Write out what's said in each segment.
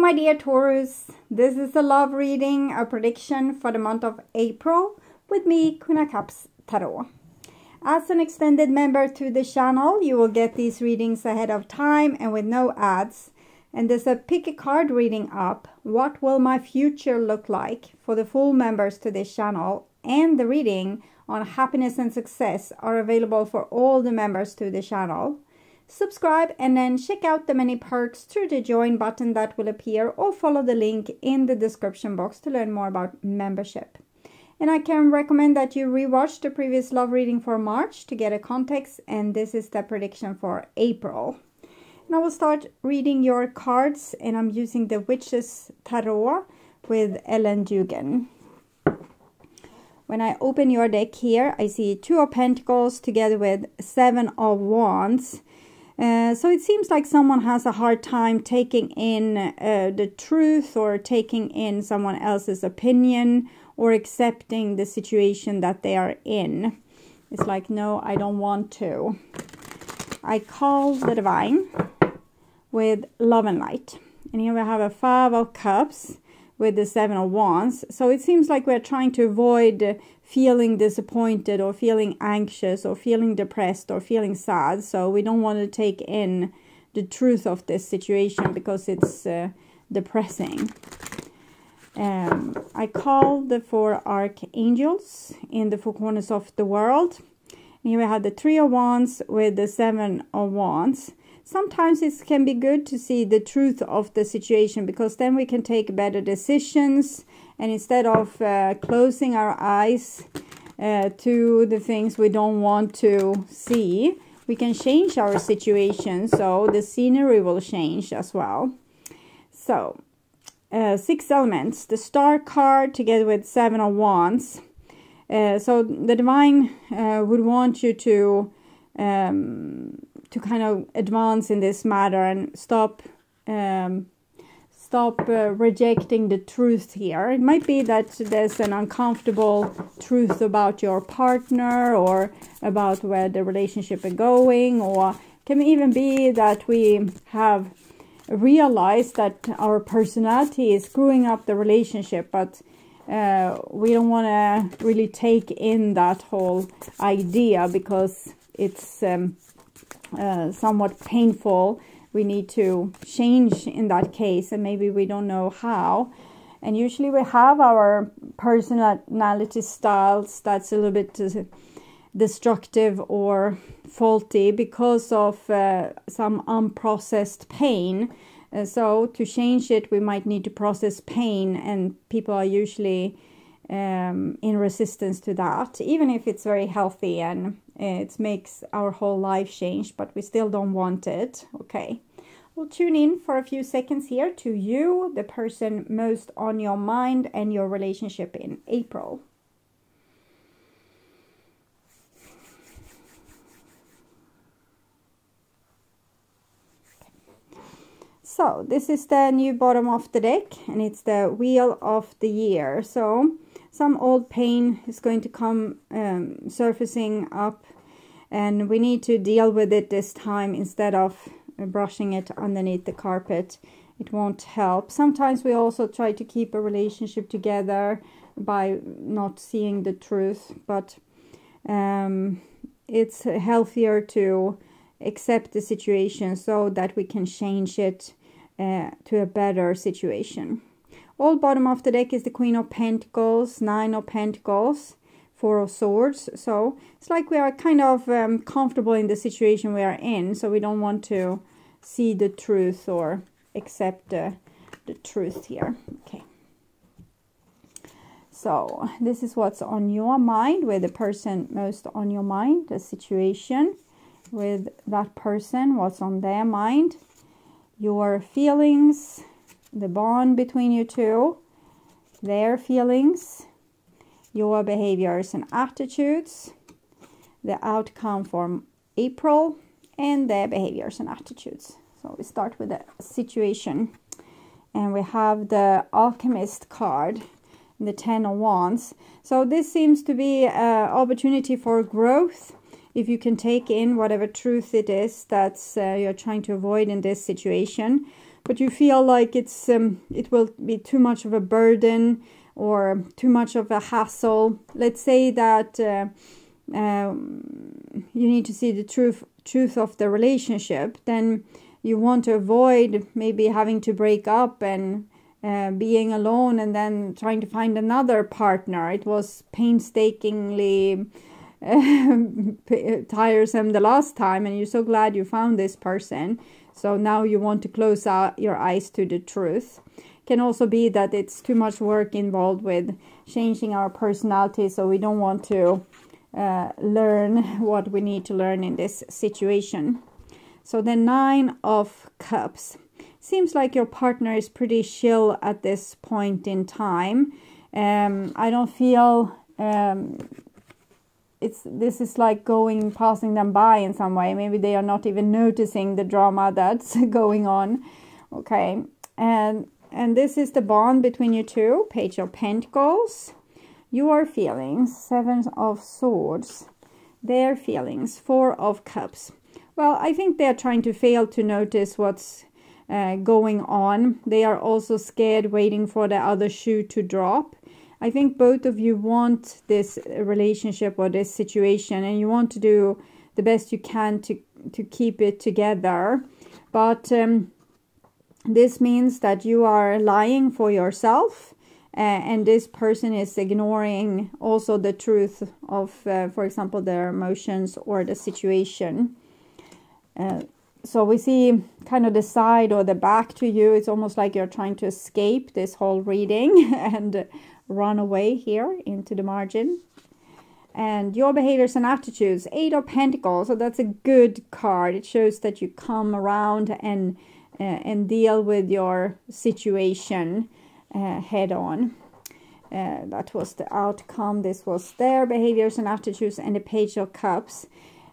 my dear Taurus, this is a love reading, a prediction for the month of April with me, Queen of Cups Tarot. As an extended member to the channel, you will get these readings ahead of time and with no ads. And there's a pick a card reading up. What will my future look like for the full members to this channel? And the reading on happiness and success are available for all the members to the channel. Subscribe and then check out the many perks through the join button that will appear, or follow the link in the description box to learn more about membership. And I can recommend that you rewatch the previous love reading for March to get a context, and this is the prediction for April. And I will start reading your cards, and I'm using the Witch's Tarot with Ellen Dugan. When I open your deck here, I see Two of Pentacles together with Seven of Wands. So it seems like someone has a hard time taking in the truth, or taking in someone else's opinion, or accepting the situation that they are in. It's like, no, I don't want to. I call the Divine with Love and Light. And here we have a Five of Cups with the Seven of Wands. So it seems like we're trying to avoid feeling disappointed, or feeling anxious, or feeling depressed, or feeling sad. So we don't want to take in the truth of this situation because it's depressing. I call the Four Archangels in the four corners of the world. And here we have the Three of Wands with the Seven of Wands. Sometimes it can be good to see the truth of the situation, because then we can take better decisions. And instead of closing our eyes to the things we don't want to see, we can change our situation, so the scenery will change as well. So, Six Elements, the Star card together with Seven of Wands. So the Divine would want you to kind of advance in this matter and stop rejecting the truth here. It might be that there's an uncomfortable truth about your partner, or about where the relationship is going, or can even be that we have realized that our personality is screwing up the relationship, but we don't want to really take in that whole idea because it's somewhat painful. We need to change in that case, and maybe we don't know how. And usually we have our personality styles that's a little bit destructive or faulty because of some unprocessed pain. So to change it, we might need to process pain, and people are usually in resistance to that, even if it's very healthy and it makes our whole life change, but we still don't want it. Okay, we'll tune in for a few seconds here to you, the person most on your mind, and your relationship in April. So this is the new bottom of the deck, and it's the Wheel of the Year. So some old pain is going to come surfacing up, and we need to deal with it this time instead of brushing it underneath the carpet. It won't help. Sometimes we also try to keep a relationship together by not seeing the truth, but it's healthier to accept the situation so that we can change it to a better situation. All bottom of the deck is the Queen of Pentacles, Nine of Pentacles, Four of Swords. So it's like we are kind of comfortable in the situation we are in, so we don't want to see the truth or accept the truth here. Okay. So this is what's on your mind, with the person most on your mind, the situation with that person, what's on their mind, your feelings, the bond between you two, their feelings, your behaviors and attitudes, the outcome from April, and their behaviors and attitudes. So we start with the situation, and we have the Alchemist card, the Ten of Wands. So this seems to be an opportunity for growth, if you can take in whatever truth it is that's you're trying to avoid in this situation. but you feel like it's it will be too much of a burden or too much of a hassle. Let's say that you need to see the truth of the relationship, then you want to avoid maybe having to break up and being alone and then trying to find another partner. It was painstakingly tiresome the last time, and you're so glad you found this person. So now you want to close out your eyes to the truth. Can also be that it's too much work involved with changing our personality, so we don't want to learn what we need to learn in this situation. So the 9 of Cups. Seems like your partner is pretty chill at this point in time. I don't feel this is like passing them by in some way. Maybe they are not even noticing the drama that's going on. Okay, and this is the bond between you two. Page of Pentacles. Your feelings. 7 of Swords. Their feelings. 4 of Cups. Well, I think they are trying to fail to notice what's going on. They are also scared, waiting for the other shoe to drop. I think both of you want this relationship or this situation, and you want to do the best you can to keep it together. But this means that you are lying for yourself, and this person is ignoring also the truth of, for example, their emotions or the situation. So we see kind of the side or the back to you. It's almost like you're trying to escape this whole reading and run away here into the margin. And your behaviors and attitudes. 8 of Pentacles. So that's a good card. It shows that you come around and deal with your situation head on. That was the outcome. This was their behaviors and attitudes, and the Page of Cups.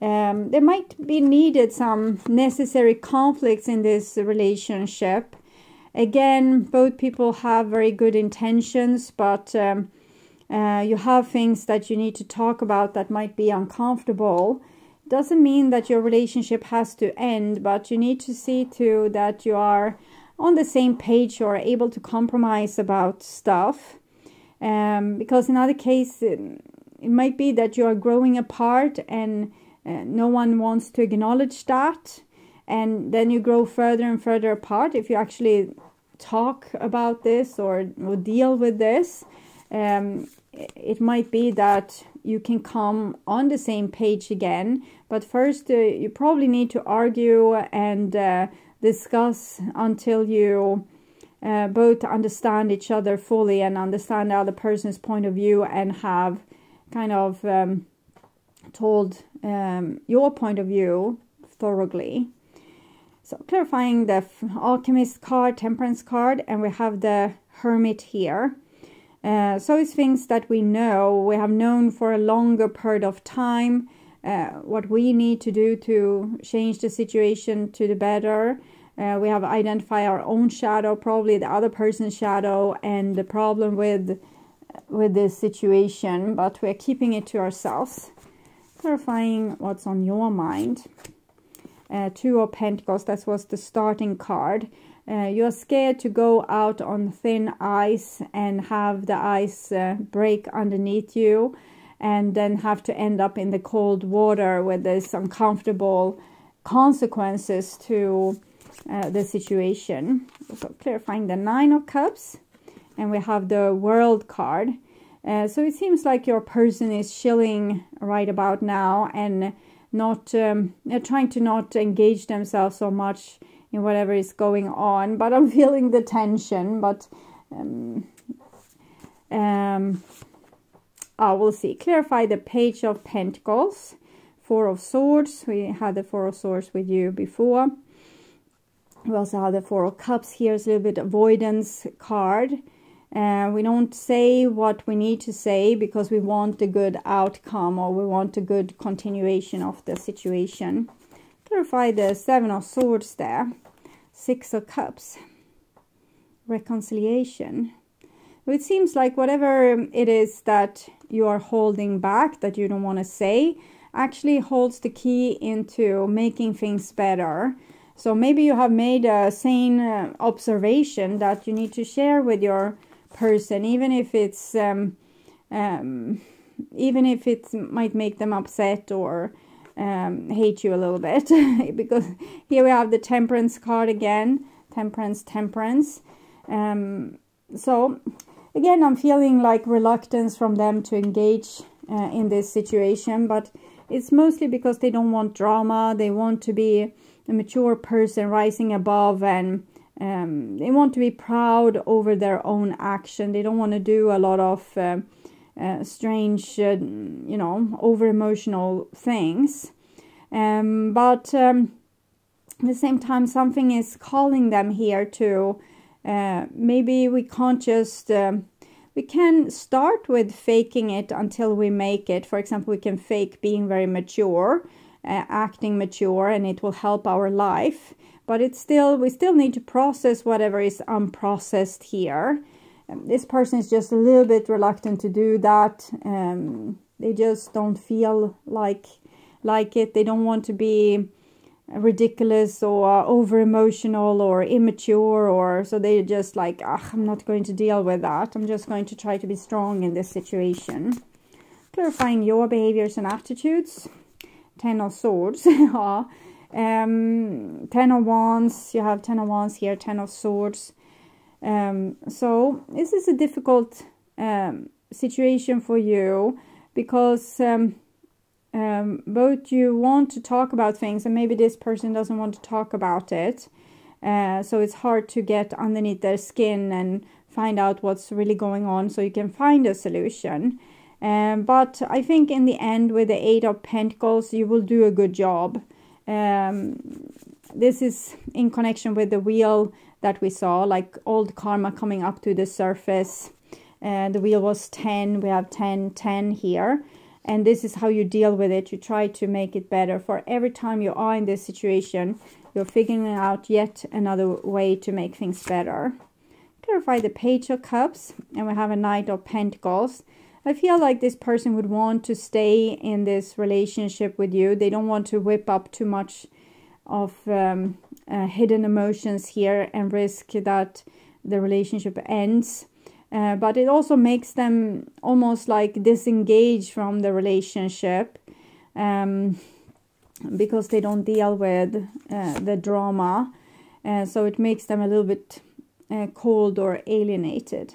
There might be needed some necessary conflicts in this relationship. Again, both people have very good intentions, but you have things that you need to talk about that might be uncomfortable. Doesn't mean that your relationship has to end, but you need to see to that you are on the same page or able to compromise about stuff. Because in other cases, it might be that you are growing apart and no one wants to acknowledge that, and then you grow further and further apart. If you actually talk about this or deal with this, it might be that you can come on the same page again. But first you probably need to argue and discuss until you both understand each other fully and understand the other person's point of view, and have kind of told your point of view thoroughly. So clarifying the Alchemist card, Temperance card, and we have the Hermit here. So it's things that we know, we have known for a longer period of time, what we need to do to change the situation to the better. We have identified our own shadow, probably the other person's shadow, and the problem with this situation, but we're keeping it to ourselves. Clarifying what's on your mind. 2 of Pentacles, that was the starting card. You're scared to go out on thin ice and have the ice break underneath you, and then have to end up in the cold water where there's uncomfortable consequences to the situation. So clarifying the 9 of Cups, and we have the World card. So it seems like your person is chilling right about now and not trying to not engage themselves so much in whatever is going on. But I'm feeling the tension. But we'll see. Clarify the Page of Pentacles, 4 of Swords. We had the 4 of Swords with you before. We also have the 4 of Cups here. It's a little bit avoidance card. We don't say what we need to say because we want a good outcome, or we want a good continuation of the situation. Clarify the 7 of Swords there. 6 of Cups. Reconciliation. It seems like whatever it is that you are holding back, that you don't want to say, actually holds the key into making things better. So maybe you have made a sane observation that you need to share with your person, even if it's even if it might make them upset or hate you a little bit. Because here we have the Temperance card again. Temperance. So again, I'm feeling like reluctance from them to engage in this situation, but it's mostly because they don't want drama. They want to be a mature person rising above, and they want to be proud over their own action. They don't want to do a lot of strange, you know, over emotional things. But at the same time, something is calling them here to maybe we can't just we can start with faking it until we make it. For example, we can fake being very mature, acting mature, and it will help our life. But it's still, we still need to process whatever is unprocessed here. This person is just a little bit reluctant to do that. They just don't feel like it. They don't want to be ridiculous or over emotional or immature, or so they're just like, I'm not going to deal with that. I'm just going to try to be strong in this situation. Clarifying your behaviors and attitudes. 10 of Swords. 10 of Wands. You have 10 of Wands here, 10 of Swords. So this is a difficult situation for you, because both you want to talk about things and maybe this person doesn't want to talk about it. So it's hard to get underneath their skin and find out what's really going on so you can find a solution. But I think in the end, with the 8 of Pentacles, you will do a good job. This is in connection with the wheel that we saw, like old karma coming up to the surface. The wheel was 10. We have 10, 10 here. And this is how you deal with it. You try to make it better. For every time you are in this situation, you're figuring out yet another way to make things better. Clarify the Page of Cups. And we have a Knight of Pentacles. I feel like this person would want to stay in this relationship with you. They don't want to whip up too much of hidden emotions here and risk that the relationship ends. But it also makes them almost like disengage from the relationship, because they don't deal with the drama. So it makes them a little bit cold or alienated.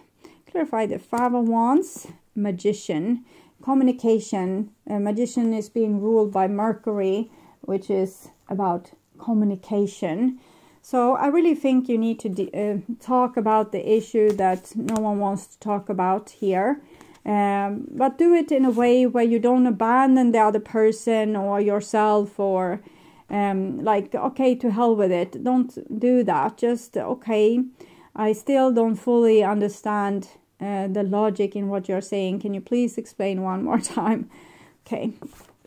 Clarify the 5 of Wands. Magician. Communication. Magician is being ruled by Mercury, which is about communication. So I really think you need to talk about the issue that no one wants to talk about here. But do it in a way where you don't abandon the other person or yourself, or like, okay, to hell with it. Don't do that. Just, okay, I still don't fully understand the logic in what you're saying. Can you please explain one more time? Okay,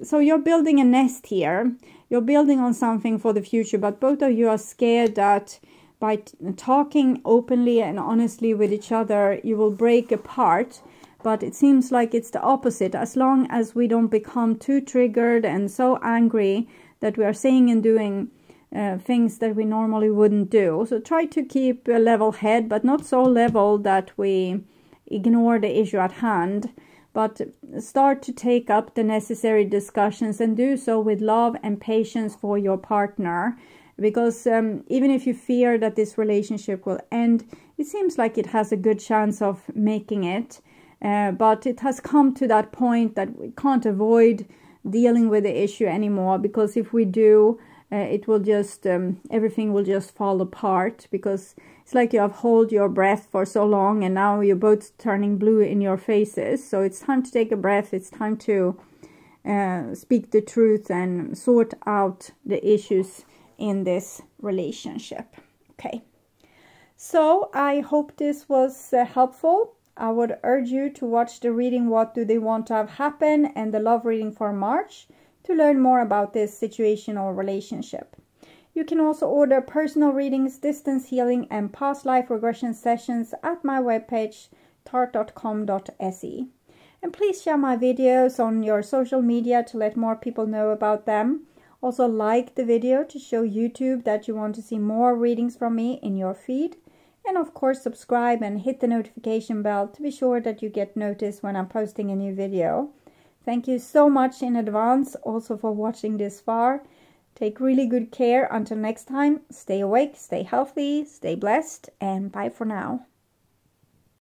so you're building a nest here. You're building on something for the future, but both of you are scared that by talking openly and honestly with each other, you will break apart. But it seems like it's the opposite. As long as we don't become too triggered and so angry that we are saying and doing things that we normally wouldn't do. So try to keep a level head, but not so level that we ignore the issue at hand. But start to take up the necessary discussions and do so with love and patience for your partner. Because even if you fear that this relationship will end, it seems like it has a good chance of making it. But it has come to that point that we can't avoid dealing with the issue anymore. Because if we do, it will just, everything will just fall apart. Because it's like you have held your breath for so long and now you're both turning blue in your faces. So it's time to take a breath. It's time to speak the truth and sort out the issues in this relationship. Okay. So I hope this was helpful. I would urge you to watch the reading What Do They Want to Have Happen and the love reading for March to learn more about this situation or relationship. You can also order personal readings, distance healing, and past life regression sessions at my webpage, tart.com.se. And please share my videos on your social media to let more people know about them. Also like the video to show YouTube that you want to see more readings from me in your feed. And of course subscribe and hit the notification bell to be sure that you get noticed when I'm posting a new video. Thank you so much in advance also for watching this far. Take really good care. Until next time, stay awake, stay healthy, stay blessed, and bye for now.